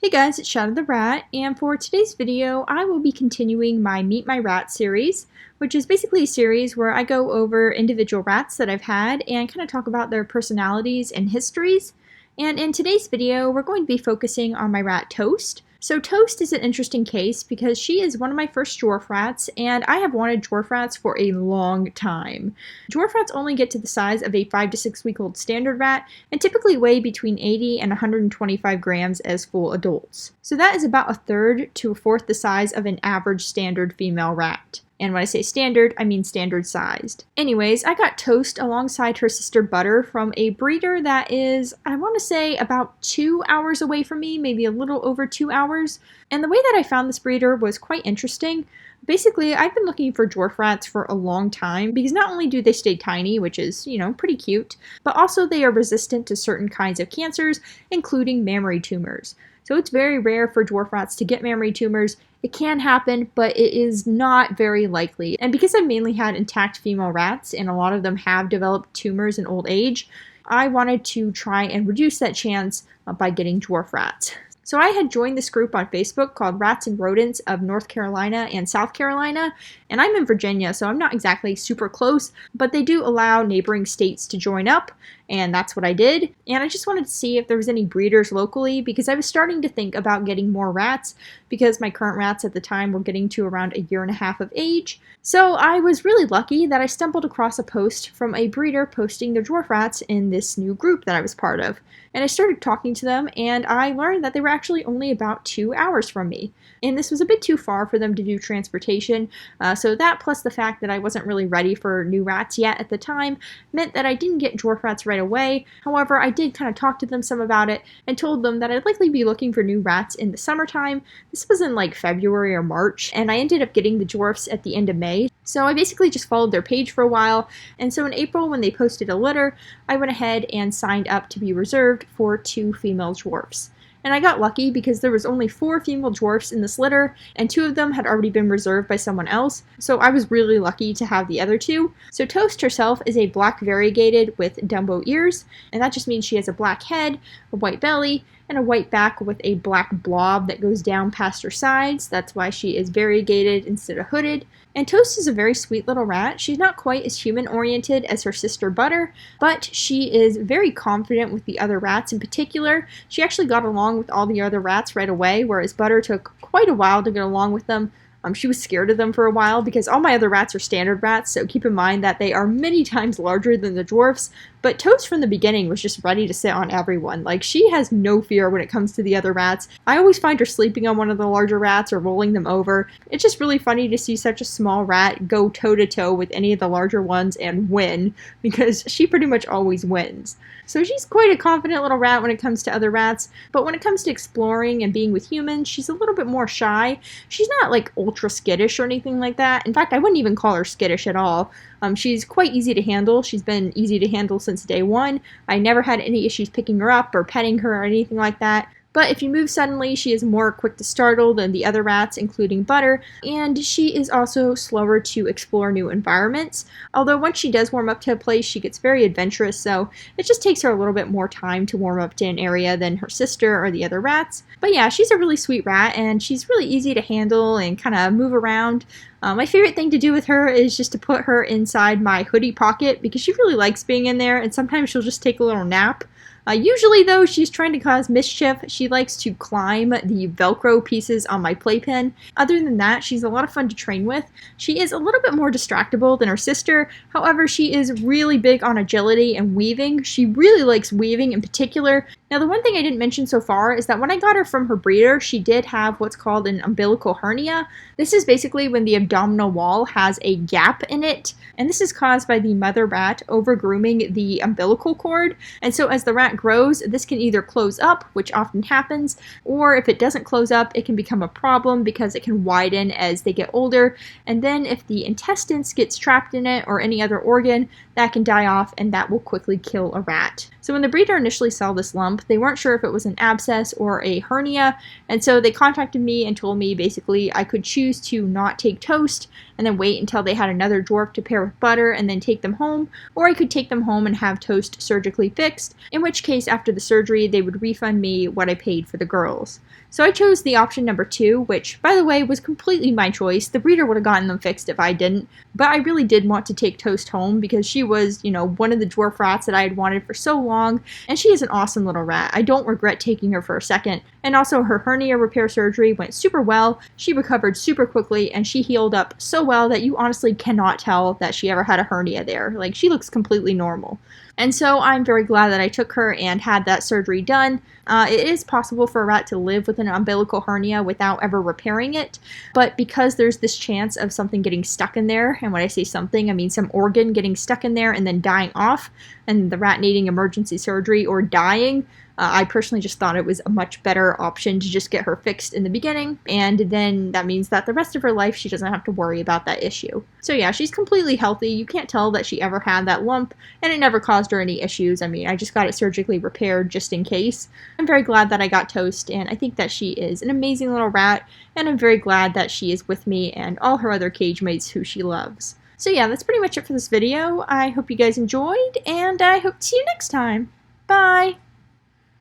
Hey guys, it's Shadow the Rat, and for today's video, I will be continuing my Meet My Rat series, which is basically a series where I go over individual rats that I've had and kind of talk about their personalities and histories. And in today's video, we're going to be focusing on my rat Toast. So Toast is an interesting case because she is one of my first dwarf rats, and I have wanted dwarf rats for a long time. Dwarf rats only get to the size of a 5 to 6 week old standard rat and typically weigh between 80 and 125 grams as full adults. So that is about a third to a fourth the size of an average standard female rat. And when I say standard, I mean standard sized. Anyways, I got Toast alongside her sister Butter from a breeder that is, I want to say, about 2 hours away from me, maybe a little over 2 hours. And the way that I found this breeder was quite interesting. Basically, I've been looking for dwarf rats for a long time because not only do they stay tiny, which is, pretty cute, but also they are resistant to certain kinds of cancers, including mammary tumors. So it's very rare for dwarf rats to get mammary tumors. It can happen, but it is not very likely. And because I've mainly had intact female rats, and a lot of them have developed tumors in old age, I wanted to try and reduce that chance by getting dwarf rats. So I had joined this group on Facebook called Rats and Rodents of North Carolina and South Carolina, and I'm in Virginia, so I'm not exactly super close, but they do allow neighboring states to join up, and that's what I did. And I just wanted to see if there was any breeders locally because I was starting to think about getting more rats because my current rats at the time were getting to around 1.5 years of age. So I was really lucky that I stumbled across a post from a breeder posting their dwarf rats in this new group that I was part of. And I started talking to them, and I learned that they were actually only about 2 hours from me. And this was a bit too far for them to do transportation, so that plus the fact that I wasn't really ready for new rats yet at the time meant that I didn't get dwarf rats right away. However, I did kind of talk to them some about it and told them that I'd likely be looking for new rats in the summertime. This was in like February or March, and I ended up getting the dwarfs at the end of May. So I basically just followed their page for a while, and so in April when they posted a litter, I went ahead and signed up to be reserved for 2 female dwarfs. And I got lucky because there was only 4 female dwarfs in this litter, and 2 of them had already been reserved by someone else, so I was really lucky to have the other 2. So Toast herself is a black variegated with Dumbo ears, and that just means she has a black head, a white belly, and a white back with a black blob that goes down past her sides. That's why she is variegated instead of hooded. And Toast is a very sweet little rat. She's not quite as human-oriented as her sister Butter, but she is very confident with the other rats in particular. She actually got along with all the other rats right away, whereas Butter took quite a while to get along with them. She was scared of them for a while because all my other rats are standard rats, so keep in mind that they are many times larger than the dwarfs. But Toast from the beginning was just ready to sit on everyone. Like, she has no fear when it comes to the other rats. I always find her sleeping on one of the larger rats or rolling them over. It's just really funny to see such a small rat go toe-to-toe with any of the larger ones and win, because she pretty much always wins. So she's quite a confident little rat when it comes to other rats, but when it comes to exploring and being with humans, she's a little bit more shy. She's not like ultra skittish or anything like that. In fact, I wouldn't even call her skittish at all. She's quite easy to handle. She's been easy to handle since day one. I never had any issues picking her up or petting her or anything like that. But if you move suddenly, she is more quick to startle than the other rats, including Butter, and she is also slower to explore new environments. Although once she does warm up to a place, she gets very adventurous, so it just takes her a little bit more time to warm up to an area than her sister or the other rats. But yeah, she's a really sweet rat, and she's really easy to handle and kind of move around. My favorite thing to do with her is just to put her inside my hoodie pocket because she really likes being in there, and sometimes she'll just take a little nap. Usually, though, she's trying to cause mischief. She likes to climb the Velcro pieces on my playpen. Other than that, she's a lot of fun to train with. She is a little bit more distractible than her sister. However, she is really big on agility and weaving. She really likes weaving in particular. Now, the one thing I didn't mention so far is that when I got her from her breeder, she did have what's called an umbilical hernia. This is basically when the abdominal wall has a gap in it, and this is caused by the mother rat over-grooming the umbilical cord. And so as the rat grows, this can either close up, which often happens, or if it doesn't close up, it can become a problem because it can widen as they get older. And then if the intestines gets trapped in it or any other organ, that can die off and that will quickly kill a rat. So when the breeder initially saw this lump, they weren't sure if it was an abscess or a hernia, and so they contacted me and told me basically I could choose to not take Toast and then wait until they had another dwarf to pair with Butter and then take them home, or I could take them home and have Toast surgically fixed, in which case after the surgery they would refund me what I paid for the girls. So I chose the option number 2, which, by the way, was completely my choice. The breeder would have gotten them fixed if I didn't, but I really did want to take Toast home because she was, one of the dwarf rats that I had wanted for so long, and she is an awesome little rat. I don't regret taking her for a second. And also her hernia repair surgery went super well. She recovered super quickly, and she healed up so well that you honestly cannot tell that she ever had a hernia there. Like, she looks completely normal. And so I'm very glad that I took her and had that surgery done. It is possible for a rat to live with an umbilical hernia without ever repairing it, but because there's this chance of something getting stuck in there, and when I say something, I mean some organ getting stuck in there and then dying off, and the rat needing emergency surgery or dying, I personally just thought it was a much better option to just get her fixed in the beginning, and then that means that the rest of her life she doesn't have to worry about that issue. So yeah, she's completely healthy. You can't tell that she ever had that lump, and it never caused her any issues. I mean, I just got it surgically repaired just in case. I'm very glad that I got Toast, and I think that she is an amazing little rat, and I'm very glad that she is with me and all her other cage mates who she loves. So yeah, that's pretty much it for this video. I hope you guys enjoyed, and I hope to see you next time. Bye!